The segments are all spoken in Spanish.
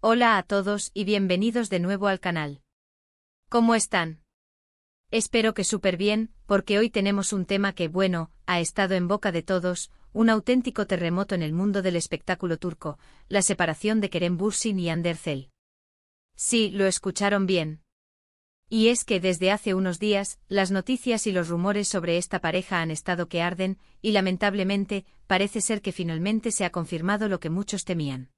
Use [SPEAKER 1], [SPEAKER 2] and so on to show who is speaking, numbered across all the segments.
[SPEAKER 1] Hola a todos y bienvenidos de nuevo al canal. ¿Cómo están? Espero que súper bien, porque hoy tenemos un tema que, bueno, ha estado en boca de todos, un auténtico terremoto en el mundo del espectáculo turco, la separación de Kerem Bürsin y Hande Erçel. Sí, lo escucharon bien. Y es que desde hace unos días, las noticias y los rumores sobre esta pareja han estado que arden, y lamentablemente, parece ser que finalmente se ha confirmado lo que muchos temían.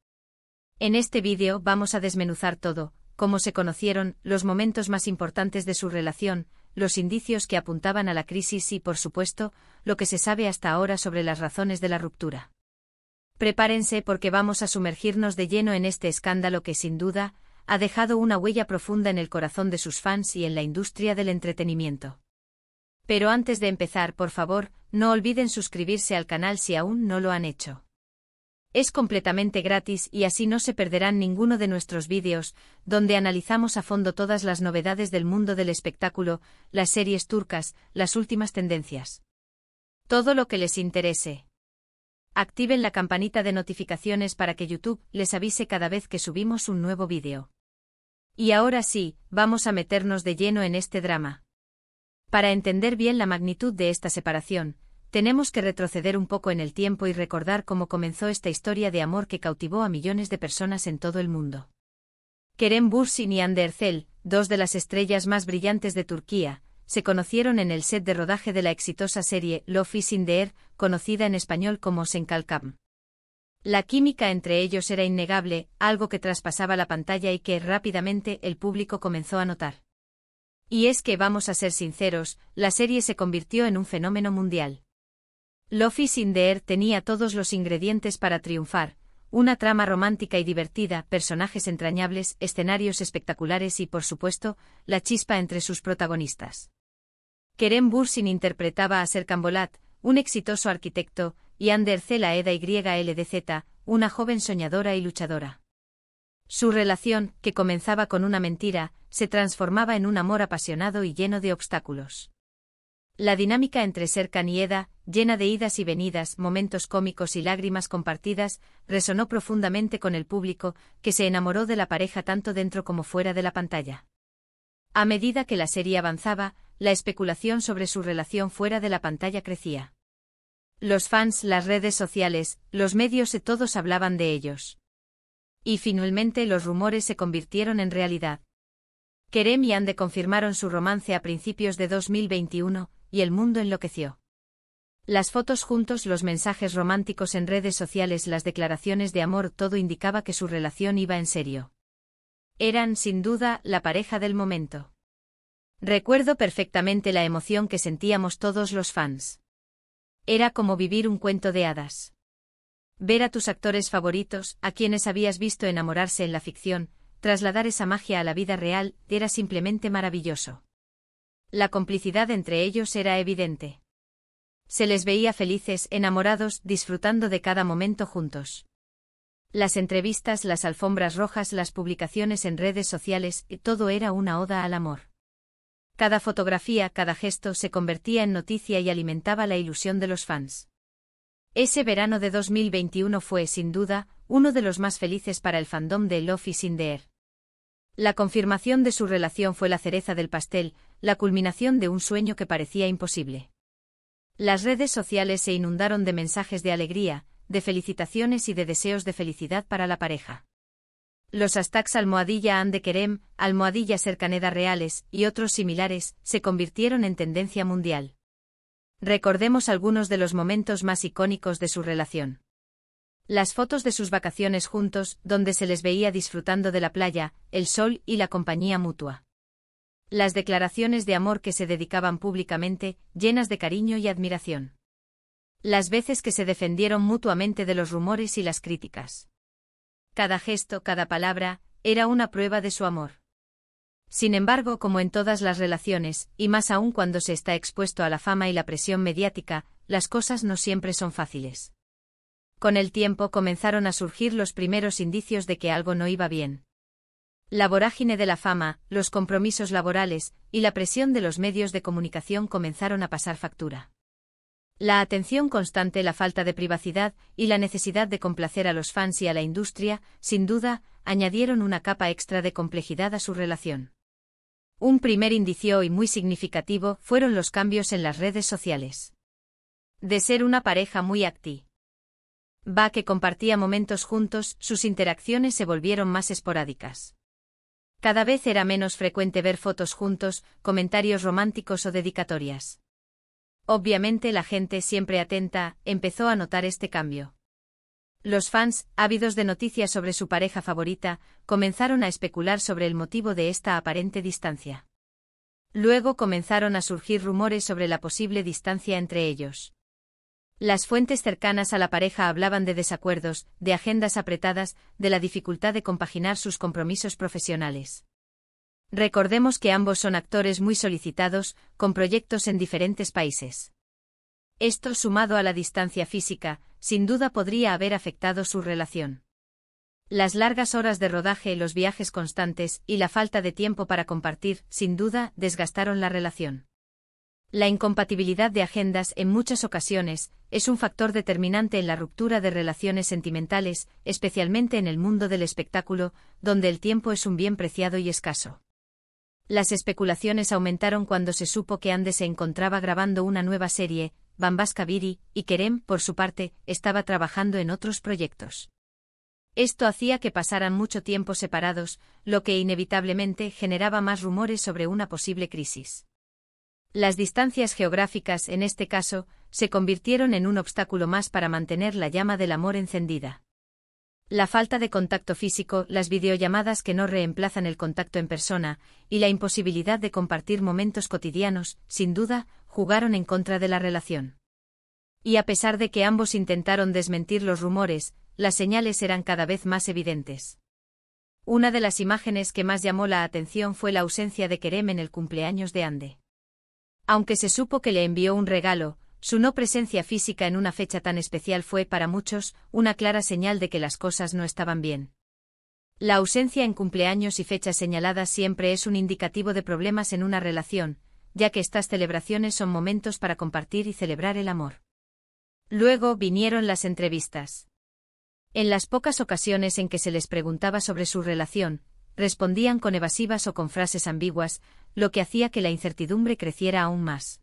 [SPEAKER 1] En este vídeo vamos a desmenuzar todo, cómo se conocieron, los momentos más importantes de su relación, los indicios que apuntaban a la crisis y, por supuesto, lo que se sabe hasta ahora sobre las razones de la ruptura. Prepárense porque vamos a sumergirnos de lleno en este escándalo que, sin duda, ha dejado una huella profunda en el corazón de sus fans y en la industria del entretenimiento. Pero antes de empezar, por favor, no olviden suscribirse al canal si aún no lo han hecho. Es completamente gratis y así no se perderán ninguno de nuestros vídeos, donde analizamos a fondo todas las novedades del mundo del espectáculo, las series turcas, las últimas tendencias. Todo lo que les interese. Activen la campanita de notificaciones para que YouTube les avise cada vez que subimos un nuevo vídeo. Y ahora sí, vamos a meternos de lleno en este drama. Para entender bien la magnitud de esta separación, tenemos que retroceder un poco en el tiempo y recordar cómo comenzó esta historia de amor que cautivó a millones de personas en todo el mundo. Kerem Bürsin y Hande Erçel, dos de las estrellas más brillantes de Turquía, se conocieron en el set de rodaje de la exitosa serie Love is in the Air, conocida en español como Sen Kalkam. La química entre ellos era innegable, algo que traspasaba la pantalla y que rápidamente el público comenzó a notar. Y es que, vamos a ser sinceros, la serie se convirtió en un fenómeno mundial. Love is in the Air tenía todos los ingredientes para triunfar, una trama romántica y divertida, personajes entrañables, escenarios espectaculares y, por supuesto, la chispa entre sus protagonistas. Kerem Bürsin interpretaba a Serkan Bolat, un exitoso arquitecto, y Hande Erçel a Eda YLDZ, una joven soñadora y luchadora. Su relación, que comenzaba con una mentira, se transformaba en un amor apasionado y lleno de obstáculos. La dinámica entre Serkan y Eda, llena de idas y venidas, momentos cómicos y lágrimas compartidas, resonó profundamente con el público, que se enamoró de la pareja tanto dentro como fuera de la pantalla. A medida que la serie avanzaba, la especulación sobre su relación fuera de la pantalla crecía. Los fans, las redes sociales, los medios y todos hablaban de ellos. Y finalmente los rumores se convirtieron en realidad. Kerem y Hande confirmaron su romance a principios de 2021, y el mundo enloqueció. Las fotos juntos, los mensajes románticos en redes sociales, las declaraciones de amor, todo indicaba que su relación iba en serio. Eran, sin duda, la pareja del momento. Recuerdo perfectamente la emoción que sentíamos todos los fans. Era como vivir un cuento de hadas. Ver a tus actores favoritos, a quienes habías visto enamorarse en la ficción, trasladar esa magia a la vida real, era simplemente maravilloso. La complicidad entre ellos era evidente. Se les veía felices, enamorados, disfrutando de cada momento juntos. Las entrevistas, las alfombras rojas, las publicaciones en redes sociales, todo era una oda al amor. Cada fotografía, cada gesto se convertía en noticia y alimentaba la ilusión de los fans. Ese verano de 2021 fue, sin duda, uno de los más felices para el fandom de Love is in the Air. La confirmación de su relación fue la cereza del pastel, la culminación de un sueño que parecía imposible. Las redes sociales se inundaron de mensajes de alegría, de felicitaciones y de deseos de felicidad para la pareja. Los hashtags #Hande Kerem, #Serkan Eda reales y otros similares se convirtieron en tendencia mundial. Recordemos algunos de los momentos más icónicos de su relación. Las fotos de sus vacaciones juntos, donde se les veía disfrutando de la playa, el sol y la compañía mutua. Las declaraciones de amor que se dedicaban públicamente, llenas de cariño y admiración. Las veces que se defendieron mutuamente de los rumores y las críticas. Cada gesto, cada palabra, era una prueba de su amor. Sin embargo, como en todas las relaciones, y más aún cuando se está expuesto a la fama y la presión mediática, las cosas no siempre son fáciles. Con el tiempo comenzaron a surgir los primeros indicios de que algo no iba bien. La vorágine de la fama, los compromisos laborales, y la presión de los medios de comunicación comenzaron a pasar factura. La atención constante, la falta de privacidad, y la necesidad de complacer a los fans y a la industria, sin duda, añadieron una capa extra de complejidad a su relación. Un primer indicio y muy significativo fueron los cambios en las redes sociales. De ser una pareja muy activa que compartía momentos juntos, sus interacciones se volvieron más esporádicas. Cada vez era menos frecuente ver fotos juntos, comentarios románticos o dedicatorias. Obviamente la gente siempre atenta empezó a notar este cambio. Los fans, ávidos de noticias sobre su pareja favorita, comenzaron a especular sobre el motivo de esta aparente distancia. Luego comenzaron a surgir rumores sobre la posible distancia entre ellos. Las fuentes cercanas a la pareja hablaban de desacuerdos, de agendas apretadas, de la dificultad de compaginar sus compromisos profesionales. Recordemos que ambos son actores muy solicitados, con proyectos en diferentes países. Esto, sumado a la distancia física, sin duda podría haber afectado su relación. Las largas horas de rodaje, los viajes constantes y la falta de tiempo para compartir, sin duda, desgastaron la relación. La incompatibilidad de agendas, en muchas ocasiones, es un factor determinante en la ruptura de relaciones sentimentales, especialmente en el mundo del espectáculo, donde el tiempo es un bien preciado y escaso. Las especulaciones aumentaron cuando se supo que Ande se encontraba grabando una nueva serie, Bambaska Biri, y Kerem, por su parte, estaba trabajando en otros proyectos. Esto hacía que pasaran mucho tiempo separados, lo que inevitablemente generaba más rumores sobre una posible crisis. Las distancias geográficas, en este caso, se convirtieron en un obstáculo más para mantener la llama del amor encendida. La falta de contacto físico, las videollamadas que no reemplazan el contacto en persona, y la imposibilidad de compartir momentos cotidianos, sin duda, jugaron en contra de la relación. Y a pesar de que ambos intentaron desmentir los rumores, las señales eran cada vez más evidentes. Una de las imágenes que más llamó la atención fue la ausencia de Kerem en el cumpleaños de Ande. Aunque se supo que le envió un regalo, su no presencia física en una fecha tan especial fue para muchos una clara señal de que las cosas no estaban bien. La ausencia en cumpleaños y fechas señaladas siempre es un indicativo de problemas en una relación, ya que estas celebraciones son momentos para compartir y celebrar el amor. Luego vinieron las entrevistas. En las pocas ocasiones en que se les preguntaba sobre su relación, respondían con evasivas o con frases ambiguas, lo que hacía que la incertidumbre creciera aún más.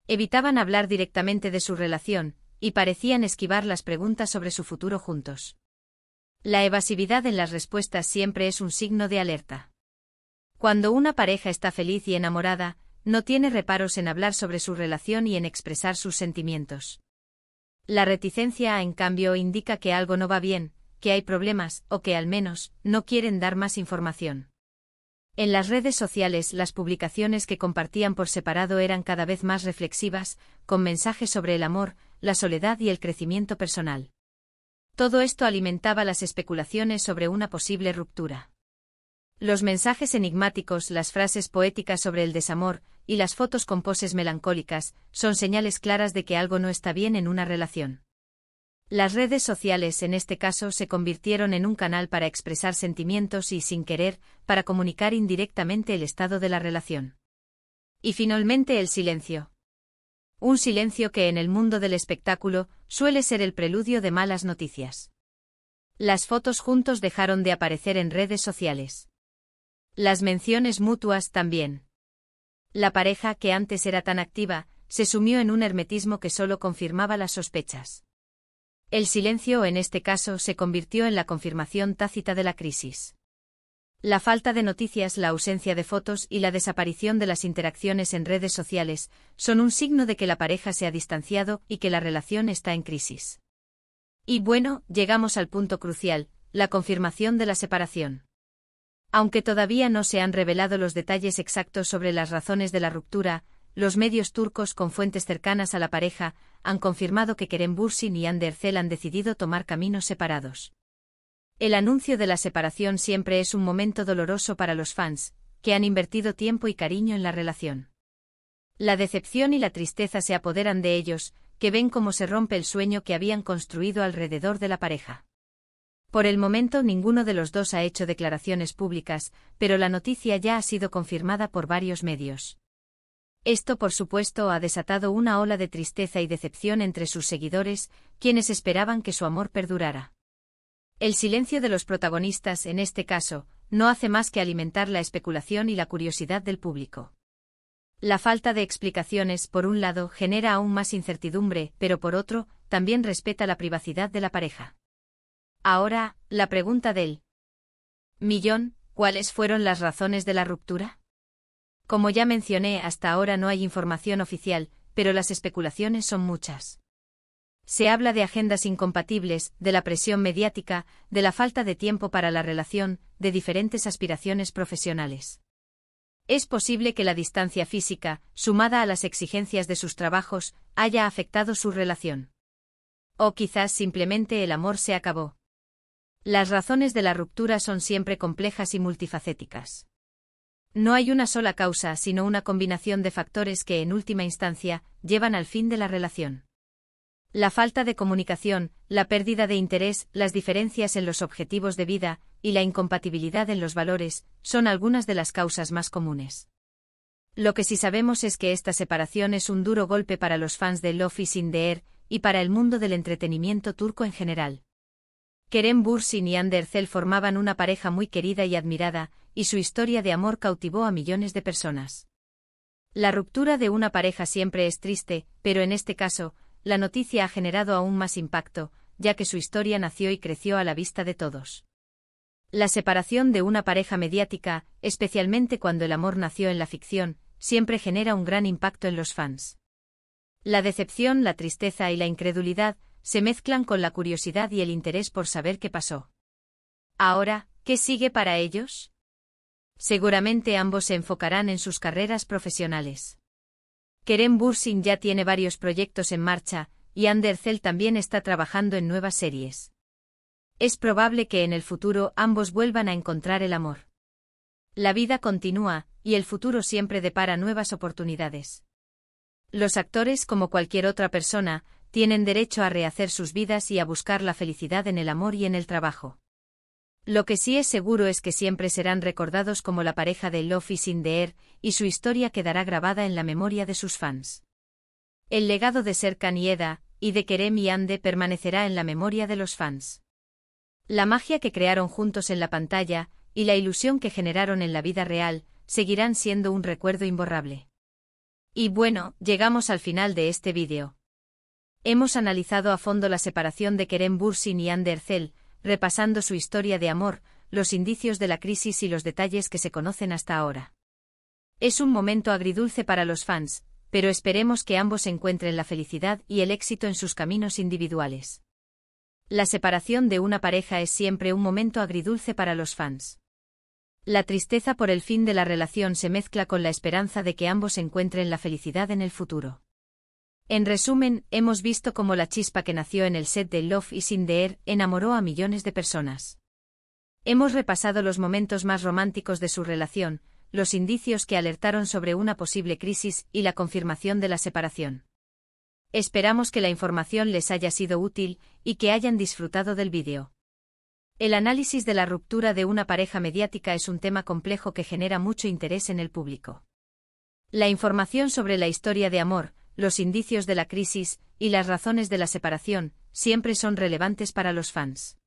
[SPEAKER 1] Evitaban hablar directamente de su relación, y parecían esquivar las preguntas sobre su futuro juntos. La evasividad en las respuestas siempre es un signo de alerta. Cuando una pareja está feliz y enamorada, no tiene reparos en hablar sobre su relación y en expresar sus sentimientos. La reticencia, en cambio, indica que algo no va bien, que hay problemas, o que al menos, no quieren dar más información. En las redes sociales, las publicaciones que compartían por separado eran cada vez más reflexivas, con mensajes sobre el amor, la soledad y el crecimiento personal. Todo esto alimentaba las especulaciones sobre una posible ruptura. Los mensajes enigmáticos, las frases poéticas sobre el desamor, y las fotos con poses melancólicas, son señales claras de que algo no está bien en una relación. Las redes sociales en este caso se convirtieron en un canal para expresar sentimientos y, sin querer, para comunicar indirectamente el estado de la relación. Y finalmente el silencio. Un silencio que en el mundo del espectáculo suele ser el preludio de malas noticias. Las fotos juntos dejaron de aparecer en redes sociales. Las menciones mutuas también. La pareja, que antes era tan activa, se sumió en un hermetismo que solo confirmaba las sospechas. El silencio en este caso se convirtió en la confirmación tácita de la crisis. La falta de noticias, la ausencia de fotos y la desaparición de las interacciones en redes sociales son un signo de que la pareja se ha distanciado y que la relación está en crisis. Y bueno, llegamos al punto crucial, la confirmación de la separación. Aunque todavía no se han revelado los detalles exactos sobre las razones de la ruptura, los medios turcos con fuentes cercanas a la pareja han confirmado que Kerem Bürsin y Hande Erçel han decidido tomar caminos separados. El anuncio de la separación siempre es un momento doloroso para los fans, que han invertido tiempo y cariño en la relación. La decepción y la tristeza se apoderan de ellos, que ven cómo se rompe el sueño que habían construido alrededor de la pareja. Por el momento ninguno de los dos ha hecho declaraciones públicas, pero la noticia ya ha sido confirmada por varios medios. Esto, por supuesto, ha desatado una ola de tristeza y decepción entre sus seguidores, quienes esperaban que su amor perdurara. El silencio de los protagonistas, en este caso, no hace más que alimentar la especulación y la curiosidad del público. La falta de explicaciones, por un lado, genera aún más incertidumbre, pero por otro, también respeta la privacidad de la pareja. Ahora, la pregunta del millón: ¿cuáles fueron las razones de la ruptura? Como ya mencioné, hasta ahora no hay información oficial, pero las especulaciones son muchas. Se habla de agendas incompatibles, de la presión mediática, de la falta de tiempo para la relación, de diferentes aspiraciones profesionales. Es posible que la distancia física, sumada a las exigencias de sus trabajos, haya afectado su relación. O quizás simplemente el amor se acabó. Las razones de la ruptura son siempre complejas y multifacéticas. No hay una sola causa, sino una combinación de factores que, en última instancia, llevan al fin de la relación. La falta de comunicación, la pérdida de interés, las diferencias en los objetivos de vida y la incompatibilidad en los valores son algunas de las causas más comunes. Lo que sí sabemos es que esta separación es un duro golpe para los fans de Love is in the Air y para el mundo del entretenimiento turco en general. Kerem Bürsin y Hande Erçel formaban una pareja muy querida y admirada, y su historia de amor cautivó a millones de personas. La ruptura de una pareja siempre es triste, pero en este caso, la noticia ha generado aún más impacto, ya que su historia nació y creció a la vista de todos. La separación de una pareja mediática, especialmente cuando el amor nació en la ficción, siempre genera un gran impacto en los fans. La decepción, la tristeza y la incredulidad se mezclan con la curiosidad y el interés por saber qué pasó. Ahora, ¿qué sigue para ellos? Seguramente ambos se enfocarán en sus carreras profesionales. Kerem Bürsin ya tiene varios proyectos en marcha, y Hande Erçel también está trabajando en nuevas series. Es probable que en el futuro ambos vuelvan a encontrar el amor. La vida continúa, y el futuro siempre depara nuevas oportunidades. Los actores, como cualquier otra persona, tienen derecho a rehacer sus vidas y a buscar la felicidad en el amor y en el trabajo. Lo que sí es seguro es que siempre serán recordados como la pareja de Love is in the Air, y su historia quedará grabada en la memoria de sus fans. El legado de Serkan y Eda, y de Kerem y Hande, permanecerá en la memoria de los fans. La magia que crearon juntos en la pantalla, y la ilusión que generaron en la vida real, seguirán siendo un recuerdo imborrable. Y bueno, llegamos al final de este vídeo. Hemos analizado a fondo la separación de Kerem Bürsin y Hande Erçel, repasando su historia de amor, los indicios de la crisis y los detalles que se conocen hasta ahora. Es un momento agridulce para los fans, pero esperemos que ambos encuentren la felicidad y el éxito en sus caminos individuales. La separación de una pareja es siempre un momento agridulce para los fans. La tristeza por el fin de la relación se mezcla con la esperanza de que ambos encuentren la felicidad en el futuro. En resumen, hemos visto cómo la chispa que nació en el set de Love is in the Air enamoró a millones de personas. Hemos repasado los momentos más románticos de su relación, los indicios que alertaron sobre una posible crisis y la confirmación de la separación. Esperamos que la información les haya sido útil y que hayan disfrutado del vídeo. El análisis de la ruptura de una pareja mediática es un tema complejo que genera mucho interés en el público. La información sobre la historia de amor, los indicios de la crisis y las razones de la separación siempre son relevantes para los fans.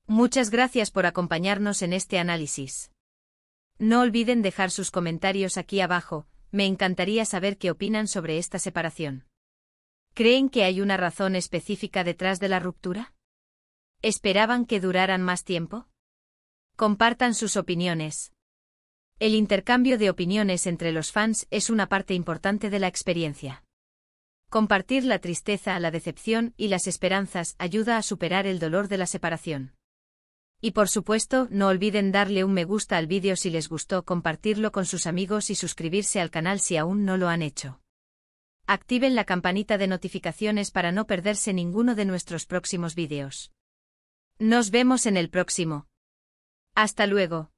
[SPEAKER 1] Muchas gracias por acompañarnos en este análisis. No olviden dejar sus comentarios aquí abajo, me encantaría saber qué opinan sobre esta separación. ¿Creen que hay una razón específica detrás de la ruptura? ¿Esperaban que duraran más tiempo? Compartan sus opiniones. El intercambio de opiniones entre los fans es una parte importante de la experiencia. Compartir la tristeza, la decepción y las esperanzas ayuda a superar el dolor de la separación. Y por supuesto, no olviden darle un me gusta al vídeo si les gustó, compartirlo con sus amigos y suscribirse al canal si aún no lo han hecho. Activen la campanita de notificaciones para no perderse ninguno de nuestros próximos vídeos. Nos vemos en el próximo. Hasta luego.